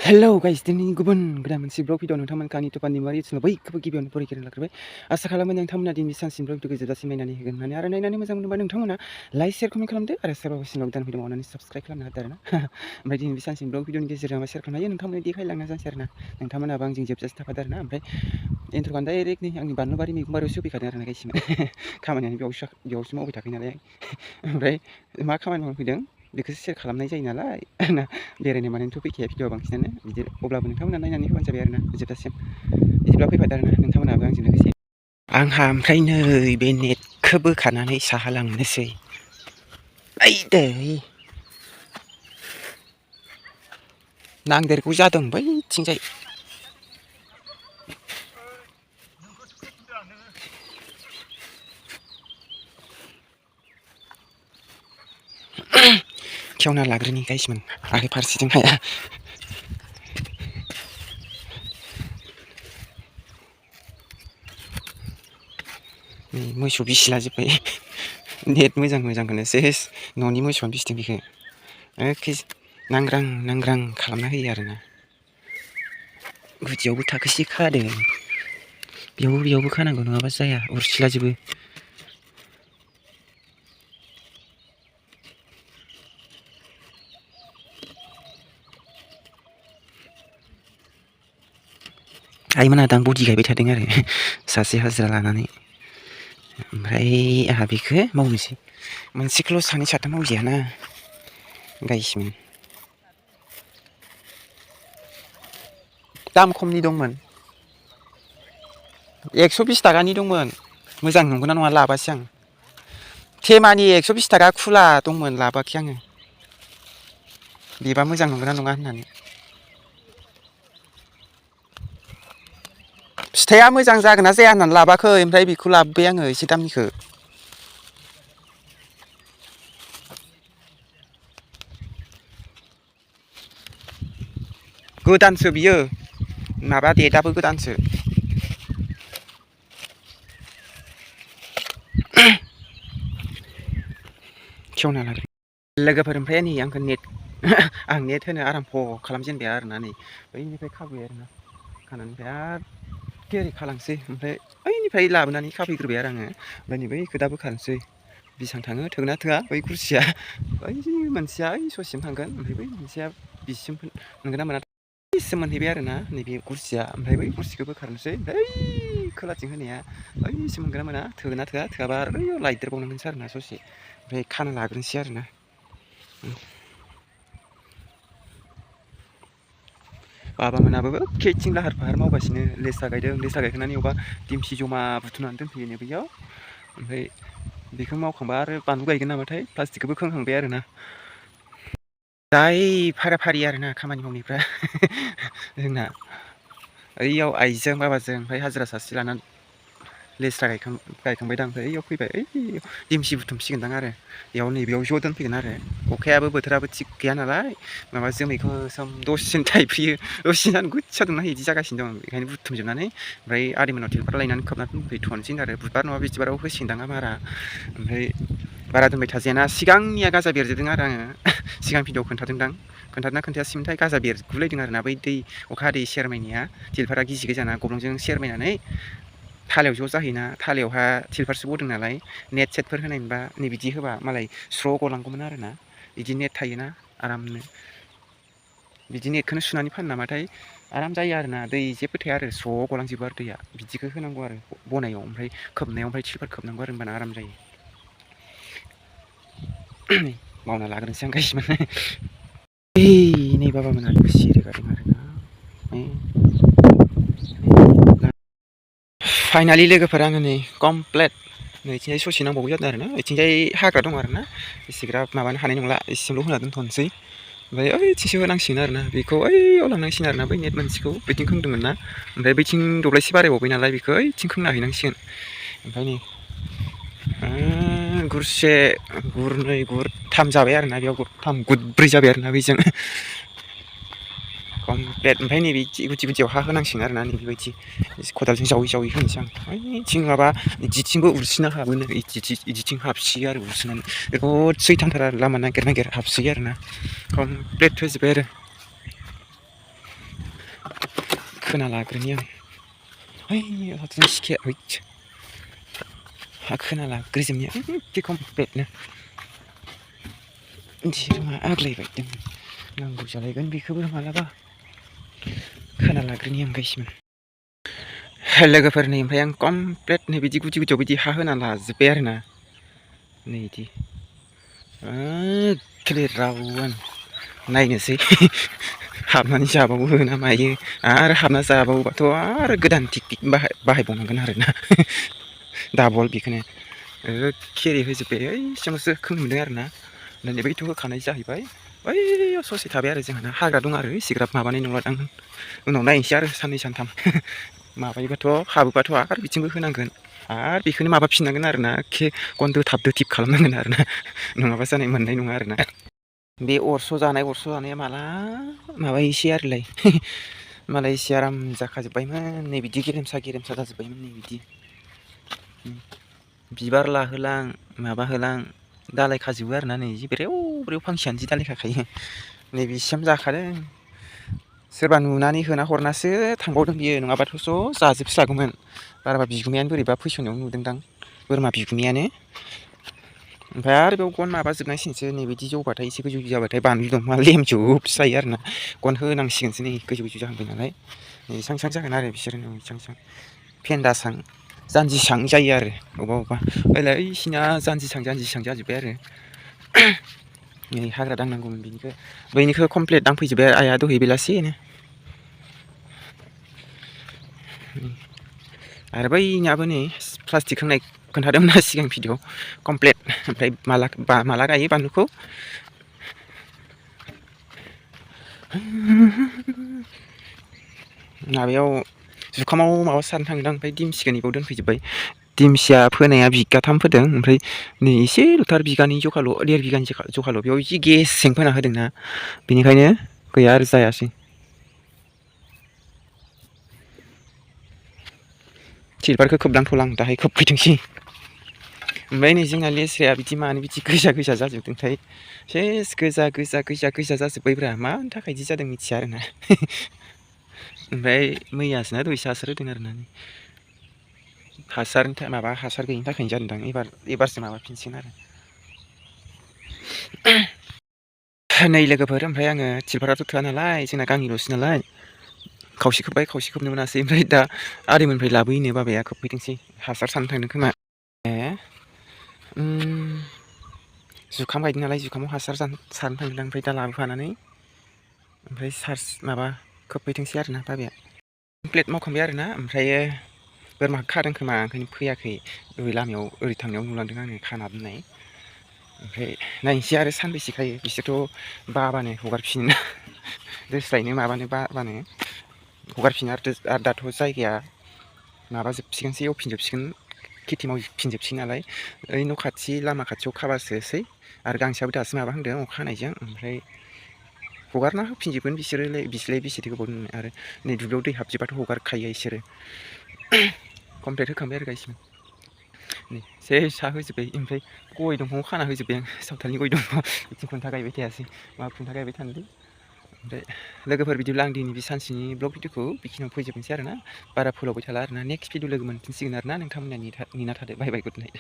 Hello guys दिनै गुबुन गोदान मोनसे ब्लग भिडिअ नोंथांमोनखौ आंनि टपानि मारि चेनेल बयखौबो गिबियावनो बरायग्रोना लाग्रोबाय। आसा खालामो नोंथांमोना दिनै सानसिम ब्लग भिडिअखौ जोबजासिम नायनानै होगोन होननानै आरो नायनानै मोजां मोनोबा नोंथांमोना लाइक शेयार कमेन्ट खालामदो आरो सोरबा सिनाव गोदान भिडिअ मावनानै साबस्क्राइब खालामनो हादो आरोना। ओमफ्राय दिनै बे सानसिम ब्लग भिडिअनि गेजेरजों शेयार खालामनो हायो नोंथांमोननो देखायलांनो जानोसै आरोना। नोंथांमोनाबो आंजों जोबजासे थाफादो आरोना। ओमफ्राय इन्ट्र'खौ डाइरेक्ट नै आंनि बानलुबारि मैगं बारियावसो फैखादों आरोना गाइस। खामानियानो बेयावसो मावबाय थाखायो नालाय। ओमफ्राय मा खामानि मावनो फैदों बेखौसो शेयार खालामनाय जायो नालाय बेरायनो मानोथ' फैखाया भिडिअ बांसिनानो बिदि अब्लाबो नोंथांमोना नायनानै होबानो जाबाय आरोना जोबजासिम। बिदिब्ला फैफादो आरोना नोंथांमोनाबो आंजों लोगोसे। आंहा ओमफ्राय नै बे नेटखौ बोखानानै साहा लांनोसै। आइदै नांदेरगौ जादों बैथिंजाय। खेवना लाग्रोनि गाइसमोन आरो फारसेथिं हाया। मोसौ बिसिलाजोब्बाय नेट मोजांखौनो सेस न'नि मोसौआनो बिसिदों बेखौ एखे नांग्रां नांग्रां खालामना होयो आरोना। गुदियावबो थाखोसे खादों बेयावबो खानांगौ नङाबा जाया अरसिलाजोबो। आइमोना दां बडि गायबाय थादों आरो सासे हाजिरा लानानै। ओमफ्राय आंहा बेखौ मावनोसै मोनसेखौल' सानै साथाम मावजायाना गाइसमोन। दाम खमनि दंमोन 120 थाखानि दंमोन। मोजां नंगौना नङा लाबासै आं। थेमानि 120 थाखा खुला दंमोन लाबोआखै आङो बेबा मोजां नंगौना नङा होननानै। फिथाइया मोजां जागोन ना जाया होननानै लाबोआखै ओमफ्राय बेखौ लाबोबाय आङो एसे दामनिखौ। गोदानसो बियो माबा डेटआबो गोदानसो। खेवना लादों लोगोफोर ओमफ्राय नै आंखौ नेट आं नेट होनो आराम्भ' खालामजेनबाय आरोना नै बैनिफ्राय खाबोबाय आरोना खानानै बिराद ओरै खालामसै ओमफ्राय ओइनिफ्राय लाबोनानै खाफैग्रोबाय आरो आङो ओमफ्राय नै बैखौ दा बोखारनोसै बेसेबां थाङो थोगोना थोआ बै गुरसिया बै मोनसेया ओइ ससेसिम थांगोन ओमफ्राय बै मोनसेया बिसिम मोनगोन ना मोना बैसिम मोनहैबाय आरोना नैबे गुरसिया ओमफ्राय बै गुरसिखौ बोखारनोसै ओमफ्राय खोलाथिं होनाया बैसिम मोनगोन ना मोना थोगोना थोआ थोआबा आरो बैयाव लायदेरबावनांगोनसो आरोना ससे ओमफ्राय खाना लाग्रोनोसै आरोना। बाबामोनाबो खेथिं लाहार फाहार मावगासिनो लेस्रा गायदों लेस्रा गायखांनानै अबा दिमसि जमा बुथुमनानै दोनफैयोनो बैयाव ओमफ्राय बेखौ मावखांबा आरो बानलु गायगोन नामाथाय प्लास्टिकखौबो खोंहांबाय आरोना। दाय फारा फारि आरोना खामानि मावनायफ्रा जोंना ओइयाव आइजों बाबाजों ओमफ्राय हाजिरा सासे लानानै लेस्रा गायखांबायदां ओमफ्राय ओइयाव फैबाय ओइ देमसि बुथुमसिगोनदां आरो बेयाव नैबेयाव ज' दोनफैगोन आरो अखायाबो बोथोराबो थिग गैया नालाय माबा जोमैखौ सोम दसेनो थाइफ्रियो दसेनो गोसा दुंना होयो बिदि जागासिनो दं बेखायनो बुथुमजोबनानै ओमफ्राय आदैमोनाव तिरपाल लायनानै खोबनानै दोनफैथ'नोसै आरो बुधबार नङाबा बिस्थिबाराव होसिगोनदां बारा ओमफ्राय बारा दोनबाय थाजायाना सिगांनिया गाजा बेरजोबदों आरो आङो सिगां भिडिअ खोन्थादोंदां खोन्थादोंना खोन्थायासैमोनथाय गाजा बेरगुलायदों आरोना बै दै अखा दै सेरमायनाया तिरपाला गिजि गोजाना गब्लंजों सेरमायनानै थालायाव ज' जाहैना थालायावहा तिरपालसो बदों नालाय नेट सेटफोर होनाय मोनबा नै बिदि होबा मालाय स्र' गलांगौमोन आरोना बिदि नेट थायोना आरामनो बिदि नेटखौनो सुनानै फानो नामाथाय आराम जायो आरोना दै जेबो थाया आरो स्र' गलांजोबो आरो दैया बिदिखौ होनांगौ आरो बनायाव ओमफ्राय खोबनायाव ओमफ्राय तिरपाल खोबनांगौ आरो होमबाना आराम जायो। मावना लाग्रोनोसै आं गासिबो नै बाबामोना लोगोसे रोगादों आरोना फाइनालि लोगोफोर आङो नै कमप्लिट नैथिंजाय ससे नांबावगौ जादों आरोना ओइथिंजाय हाग्रा दं आरोना एसेग्राब माबानो हानाय नंला एसेल' होना दोनथ'नोसै ओमफ्राय ओइथिंसो होनांसिगोन आरोना बेखौ ओइयाव लांनांसिगोन आरोना बै नेट मोनसेखौ बैथिं खोंदोंमोन ना ओमफ्राय बैथिं दब्लायसे बारायबावबाय नालाय बेखौ ओइथिं खोंना हैनांसिगोन ओमफ्राय नै गुरसे गुरनै गुरथाम जाबाय आरोना बेयाव गुरथाम गुरब्रै जाबाय आरोना बैजों कमप्लिट ओमफ्राय नैबे गुदि गुदियाव हा होनांसिगोन आरोना नैबेबायदि खदालजों जावै जावै होनोसै आं ओइथिं माबा बिदिथिंबो उरसिना हाबोनो बिदिथिं हाबसियो आरो उरसिनानै बेखौ सैथांथारा लामा नागिर नागिर हाबसियो आरोना कमप्लिट होजोब्बाय आरो खोना लाग्रोनि आं है सिखाया खोना लाग्रोजोबनि एखे कमप्लिटनो दिरुङा आग्लायबाय नांगौ जालायगोन बेखौबो मालाबा खोना लाग्रोनि आं गाइसमोन लोगोफोर नै ओमफ्राय आं कमप्लिट नै बिदि गुदि गुदियाव बिदि हा होना लाजोब्बाय आरोना नै बिदि एखे रावआनो नायनोसै हाबनानै जाबावो ना मायो आरो हाबना जाबावोबाथ' आरो गोदान टेकनिक बाहायबावनांगोन आरोना डाबल बेखौनो एखे होजोब्बाय ओइसिमसो खोमोदों आरोना नै बैथ' होखानाय जाहैबाय बैयाव ससे थाबाय आरो जोंहाना हाग्रा दं आरो एसेग्राब माबानाय नंलादां उनाव नायनोसै आरो साननै सानथाम माबायोबाथ' हाबोबाथ' आरो बिथिंबो होनांगोन आरो बेखौनो माबाफिननांगोन आरोना एखे गन दोथाब दोथिब खालामनांगोन आरोना नङाबा जानाय मोननाय नङा आरोना बे अरस' जानाया माला माबायोसै आरोलाय मालाय एसे आराम जाखाजोब्बायमोन नै बिदि गेरेमसा जाजोब्बायमोन नै बिदि बिबार लाहोलां माबाहोलां दालाय खाजोबो आरोना नै जि ब्रेव ब्रेव फांसेयानो जि दालाय खाखायो नै बिसिम जाखादों सोरबा नुनानै होना हरनासो थांबावदों बियो नङाबाथ' ज' जाजोबस्रागौमोन बाराबा बिगुमायानो बोरैबा फैसननायाव नुदोंदां बोरमा बिगुमायानो ओमफ्राय आरो बेयाव गन माबाजोबनांसिगोनसो नै बिदि जौबाथाय एसे गोजौ जाबाथाय बानलु दंफाङा लेमजोबसो जायो आरोना गन होनांसिगोनसो नै गोजौ जाहांबाय नालाय नै इसां जागोन आरो बिसोरो इसां फेन्दासां जानजिसां जायो आरो अबेबा ओइसिना जानजिसां जाजोब्बाय आरो नै हाग्रा दांनांगौमोन बैनिखौ कमप्लिट दांफैजोब्बाय आइया दहाय बेलासिनो आरो बैनियाबो नै प्लास्टिक खोंनाय खोन्थादोंमोन ना सिगां भिडिअ कमप्लिट ओमफ्राय माला गायो बानलुखौ माबायाव जुखामाव माबा सारनो थांदों ओमफ्राय दिमसिखौ नैबाव दोनफैजोब्बाय दिमसिया फोनाया बिगाथाम फोदों ओमफ्राय नै एसेल'थार बिगानै जखाल' 1.5 बिगानि जखाल' बेयाव एसे गेसें फोना होदोंना बेनिखायनो गैया आरो जायासै सिलभारखौ खोबदांथ'लां दाहाय खोबफैथोंसै ओमफ्राय नै जोंना लेस्राया बिदि मानो बिदि गोजा जाजोबदोंथाय सेस गोजा जाजोब्बायब्रा मानि थाखाय बिदि जादों मिथिया आरोना ओमफ्राय मैयासोना दहायसो हासार होदों आरोना हासार गैयिनि थाखायनो जादोंदां एबारसो माबाफिनसिगोन आरो नै लोगोफोर ओमफ्राय आङो सिलभाराथ' थोआ नालाय जोंना गामिल'सो नालाय खावसे खोबबाय खावसे खोबनो मोनासै ओमफ्राय दा आदैमोननिफ्राय लाबोयोनो बाबाया खोबफैथोंसै हासार सारनो थांदों खोमा जुखाम गायदों नालाय जुखामाव हासार सारनो थांदों ओमफ्राय दा लाबोफानानै ओमफ्राय खोबफैथोंसै आरोना बाबाया कमप्लिट मावखांबाय आरोना ओमफ्रायो बोरमा खादों खोमा ओंखायनो फैयाखै ओरै लामायाव ओरै थांनायाव नुलांदों आङो खाना दोननाय ओमफ्राय नायनोसै आरो सानबेसे खायो बिसोरथ' बाबानो हगारफिनो दोस्लायनो माबानो बाबानो हगारफिनो आरो दाथ' जायगाया माबाजोबसिगोनसै एवफिनजोबसिगोन खेथि मावफिनजोबसिगोन नालाय ओइ न' खाथि लामा खाथियाव खाबासोसै आरो गांसोआबो दासो माबाहांदों अखा हानायजों ओमफ्राय हगारना होफिनजोबगोन बिसोरलाय बेसेथो गोबाव दोननो आरो नै दुब्लियाव दै हाबजोबाथ' हगारखायो बिसोरो कमप्लिट होखांबाय आरो गायसिम नै सेस हा होजोब्बाय ओमफ्राय गय दंफाङाव खाना होजोब्बाय आं सावथालनि गय दंफाङाव बिथिं खुन्था गायबाय थायासै मा खुन्था गायबाय थानोलै ओमफ्राय लोगोफोर बिदिब्ला आं दिनै बे सानसेनि ब्लग भिडिअखौ बेखिनियाव फोजोबनोसै आरोना बारा फोलावबाय थाला आरोना नेक्स्ट भिडिअ लोगो मोनफिनसिगोन आरोना नोंथांमोनहा नेना थादो बाय बाय गुड नाइट